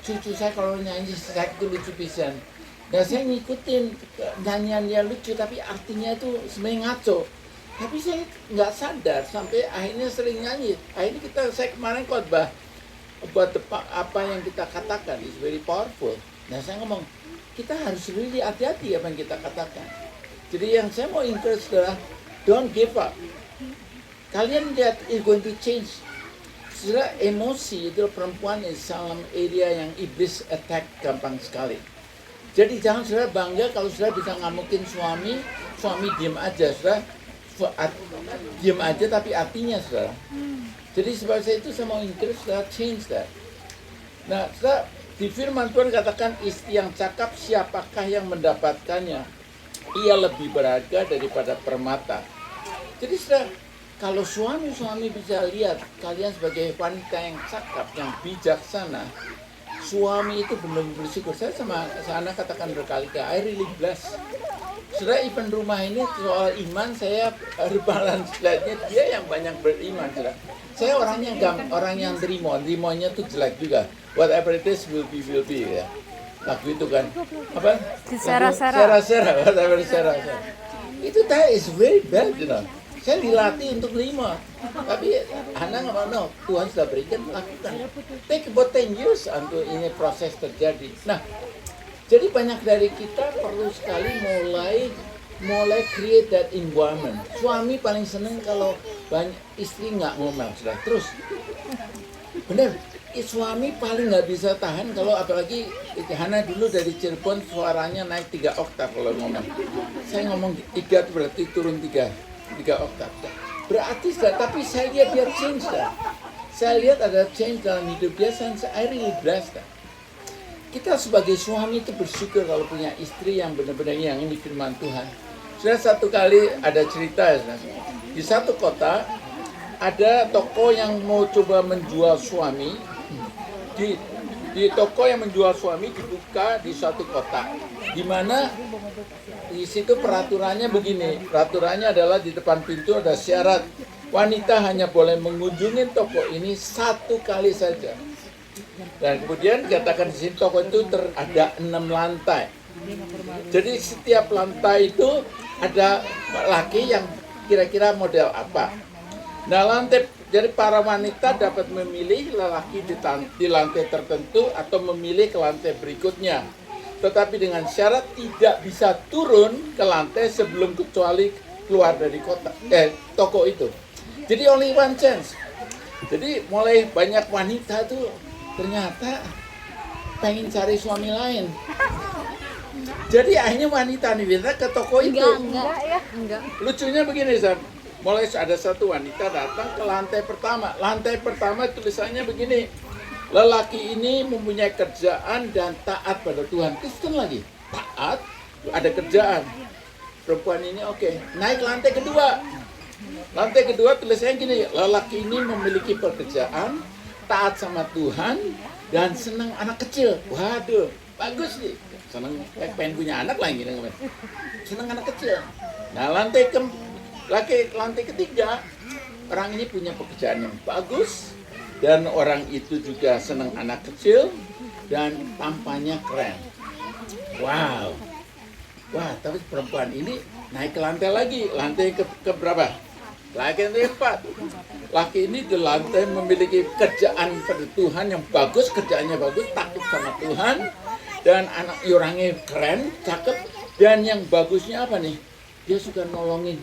cucu saya kalau nyanyi saya itu lucu pisan. Dan saya ngikutin nyanyian dia lucu tapi artinya itu sebenarnya ngaco. Tapi saya nggak sadar sampai akhirnya sering nyanyi. Akhirnya saya kemarin khotbah buat apa yang kita katakan is very powerful. Nah saya ngomong kita harus really hati-hati apa yang kita katakan. Jadi yang saya mau encourage adalah don't give up. Kalian lihat is going to change. Setelah emosi itu perempuan di dalam area yang iblis attack gampang sekali. Jadi jangan saudara bangga kalau saudara bisa ngamukin suami diem aja, saudara diem aja tapi artinya saudara. Jadi sebab saya itu saya mau encourage saudara change that. Nah saudara di firman Tuhan katakan istri yang cakap siapakah yang mendapatkannya? Ia lebih berharga daripada permata. Jadi saudara kalau suami bisa lihat kalian sebagai wanita yang cakap, yang bijaksana, suami itu benar-benar bersyukur. Saya sama anak katakan berkali-kali, I really blessed. Saudara event rumah ini soal iman, saya balance slide-nya dia yang banyak beriman. Saudara. Saya orang yang terimonya tuh jelek juga. Whatever it is will be ya. Lagu itu kan apa? Sera-sera, whatever sera-sera. Itu that is very bad, you know. Saya dilatih untuk terima, tapi Hana nggak mau, no, Tuhan sudah berikan, lakukan. Take about 10 years untuk ini proses terjadi. Nah, jadi banyak dari kita perlu sekali mulai create that environment. Suami paling seneng kalau banyak istri nggak ngomel, sudah terus. Bener, suami paling nggak bisa tahan kalau apalagi Hana dulu dari Cirebon suaranya naik 3 oktav kalau ngomong. Saya ngomong 3 berarti turun 3 oktav. Berarti tapi saya lihat dia change dah. Saya lihat ada change dalam hidup dia, I really blessed dah. Kita sebagai suami itu bersyukur kalau punya istri yang benar-benar yang ini firman Tuhan. Sudah satu kali ada cerita di satu kota ada toko yang mau coba menjual suami. Di toko yang menjual suami dibuka di satu kota, di mana di situ peraturannya begini. Peraturannya adalah di depan pintu ada syarat wanita hanya boleh mengunjungi toko ini 1 kali saja. Dan kemudian dikatakan di sini toko itu ada 6 lantai. Jadi setiap lantai itu ada laki yang kira-kira model apa. Nah jadi para wanita dapat memilih lelaki di lantai tertentu atau memilih ke lantai berikutnya. Tetapi dengan syarat tidak bisa turun ke lantai sebelum kecuali keluar dari toko itu. Jadi only one chance. Jadi mulai banyak wanita tuh ternyata pengen cari suami lain. Jadi akhirnya wanita ke toko itu. Enggak. Lucunya begini, Sam. Mulai ada satu wanita datang ke lantai pertama. Lantai pertama tulisannya begini. Lelaki ini mempunyai kerjaan dan taat pada Tuhan. Kristen lagi. Taat, ada kerjaan. Perempuan ini oke. Naik lantai kedua. Lantai kedua tulisannya gini. Lelaki ini memiliki pekerjaan, taat sama Tuhan, dan senang anak kecil. Waduh, bagus nih. Senang pengen punya anak lagi. Senang anak kecil. Nah lantai ketiga, orang ini punya pekerjaan yang bagus dan orang itu juga senang anak kecil dan tampaknya keren. Wow. Wah, tapi perempuan ini naik ke lantai lagi. Lantai ke berapa? Lantai 4. Laki ini di lantai memiliki kerjaan pada Tuhan yang bagus, kerjaannya bagus, takut sama Tuhan dan anak orangnya keren, cakep, dan yang bagusnya apa nih? Dia suka nolongin.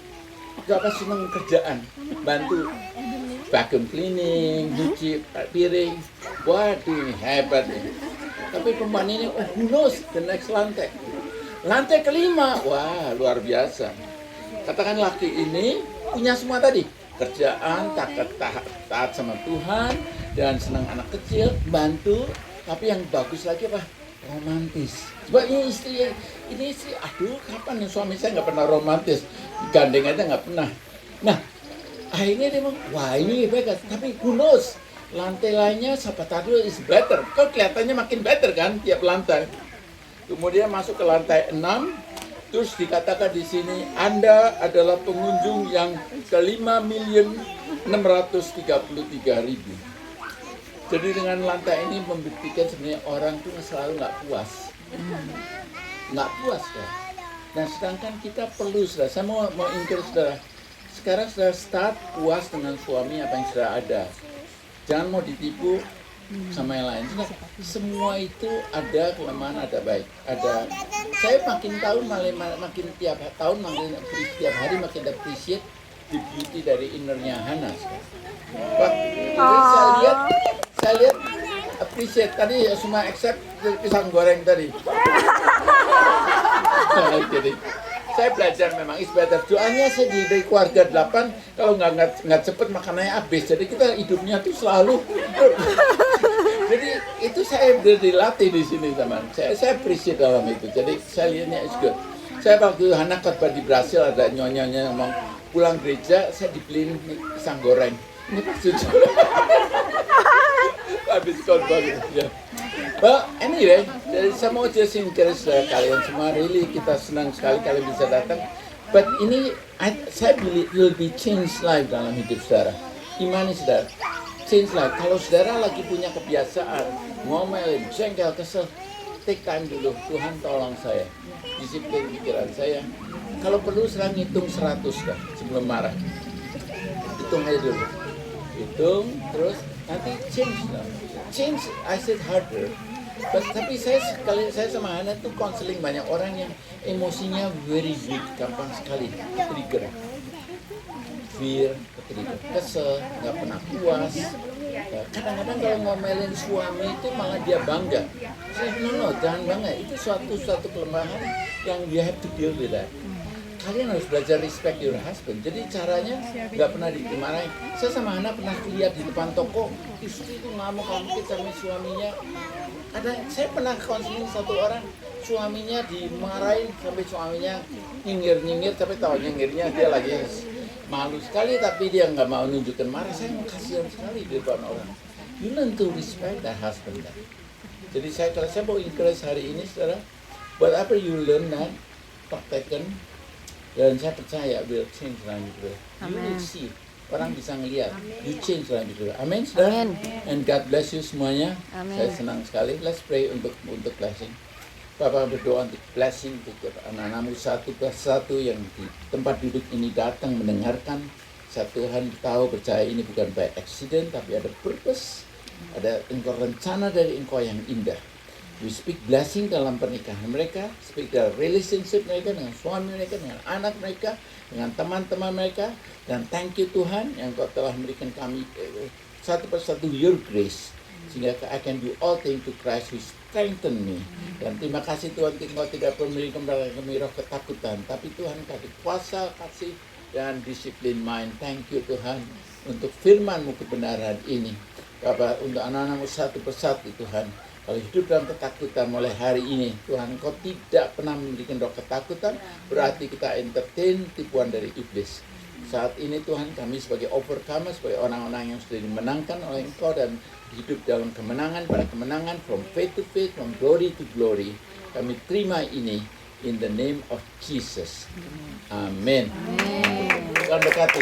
Gak seneng kerjaan, bantu vacuum cleaning, nyuci piring. Waduh, hebat ini. Tapi perempuan ini, who knows the next lantai. Lantai kelima, wah luar biasa. Katakan laki ini punya semua tadi. Kerjaan, taat sama Tuhan, dan senang anak kecil, bantu. Tapi yang bagus lagi apa? Romantis. Coba ini istri, aduh kapan nih suami saya nggak pernah romantis, gandeng aja nggak pernah. Nah, akhirnya dia bilang, wah ini bagus, tapi who knows, lantai lainnya siapa tahu is better. Kok kelihatannya makin better kan tiap lantai. Kemudian masuk ke lantai 6, terus dikatakan di sini Anda adalah pengunjung yang ke 5.633.000. Jadi dengan lantai ini membuktikan sebenarnya orang tuh selalu nggak puas. Nggak puas kan. Nah sedangkan kita perlu saudara, saya mau encourage saudara. Sekarang saudara start puas dengan suami apa yang sudah ada. Jangan mau ditipu sama yang lain. Semua itu ada kelemahan, ada baik. Ada. Saya makin tahun makin tiap tahun makin tiap hari makin appreciate the beauty dari innernya Hana. Saya lihat appreciate tadi semua except pisang goreng tadi. Jadi saya belajar memang is better. Doanya saya dari keluarga 8 kalau nggak cepet makanannya habis. Jadi kita hidupnya tuh selalu. Jadi itu saya dilatih di sini teman. Saya appreciate dalam itu. Jadi saya lihatnya is good. Saya waktu anak khotbah di Brasil ada nyonya ngomong pulang gereja saya dibeliin pisang goreng. Ini pas jujur. Habis khotbah gitu ya. Well, anyway, saya mau just encourage kalian semua. Really kita senang sekali kalian bisa datang. But ini saya believe will be change life dalam hidup saudara. Imani saudara. Change life. Kalau saudara lagi punya kebiasaan ngomelin, jengkel, kesel, take time dulu. Tuhan tolong saya. Disiplin pikiran saya. Kalau perlu serang hitung 100 kan sebelum marah. Hitung aja dulu. Hitung terus nanti change lah. Change I said harder. Tapi saya sama Hana tuh counseling banyak orang yang emosinya very weak, gampang sekali trigger. Fear, trigger, kesel, nggak pernah puas. Kadang-kadang kalau ngomelin suami itu malah dia bangga. Saya no, jangan bangga. Itu suatu kelemahan yang you have to deal with that. Kalian harus belajar respect your husband. Jadi caranya nggak pernah dimarahin. Saya sama Hana pernah lihat di depan toko istri itu ngamuk-ngamuk sama suaminya. Saya pernah konseling satu orang suaminya dimarahin sampai suaminya nyengir tapi tahu nyengirnya dia lagi malu sekali tapi dia nggak mau nunjukkan marah. Saya kasihan sekali di depan orang. You learn to respect that husband. Jadi saya mau encourage hari ini saudara, whatever you learn that, praktekkan. Dan saya percaya will change dalam hidup. You will see. Orang bisa ngelihat. You change dalam hidup. Amin, saudara. And God bless you semuanya. Amen. Saya senang sekali. Let's pray untuk blessing. Bapak berdoa untuk blessing untuk anak-anakmu satu persatu yang di tempat duduk ini datang mendengarkan. Tuhan tahu percaya ini bukan by accident tapi ada purpose. Ada engkau rencana dari engkau yang indah. We speak blessing dalam pernikahan mereka, speak dalam relationship mereka dengan suami mereka, dengan anak mereka, dengan teman-teman mereka. Dan thank you Tuhan yang Kau telah memberikan kami satu persatu your grace. Sehingga I can do all things to Christ who strengthen me. Dan terima kasih Tuhan, Engkau tidak perlu memberikan kami roh ketakutan. Tapi Tuhan kasih kuasa, kasih dan disiplin mind. Thank you Tuhan untuk firman-Mu kebenaran ini. Bapak, untuk anak-anak-Mu satu persatu Tuhan. Kalau hidup dalam ketakutan mulai hari ini, Tuhan Engkau tidak pernah memberikan roh ketakutan, berarti kita entertain tipuan dari iblis. Saat ini Tuhan kami sebagai overcomer, sebagai orang-orang yang sudah dimenangkan oleh Engkau dan hidup dalam kemenangan pada kemenangan, from faith to faith, from glory to glory. Kami terima ini in the name of Jesus. Amen. Tuhan berkati.